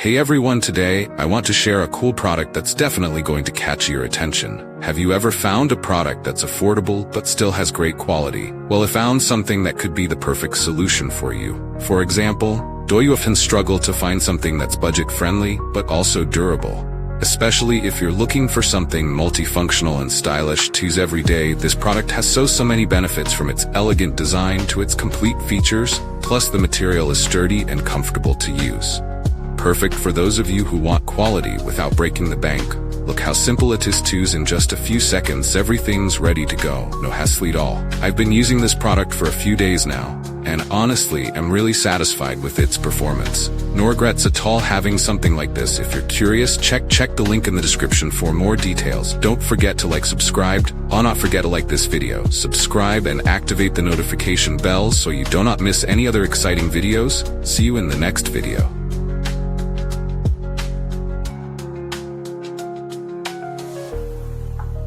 Hey everyone, today I want to share a cool product that's definitely going to catch your attention. Have you ever found a product that's affordable but still has great quality? Well, I found something that could be the perfect solution for you. For example, do you often struggle to find something that's budget-friendly but also durable? Especially if you're looking for something multifunctional and stylish to use every day, this product has so many benefits, from its elegant design to its complete features, plus the material is sturdy and comfortable to use. Perfect for those of you who want quality without breaking the bank. Look how simple it is to use. In just a few seconds, everything's ready to go. No hassle at all. I've been using this product for a few days now, and honestly, I'm really satisfied with its performance. No regrets at all having something like this. If you're curious, check the link in the description for more details. Don't forget to subscribe. Not forget to like this video, subscribe, and activate the notification bell so you do not miss any other exciting videos. See you in the next video.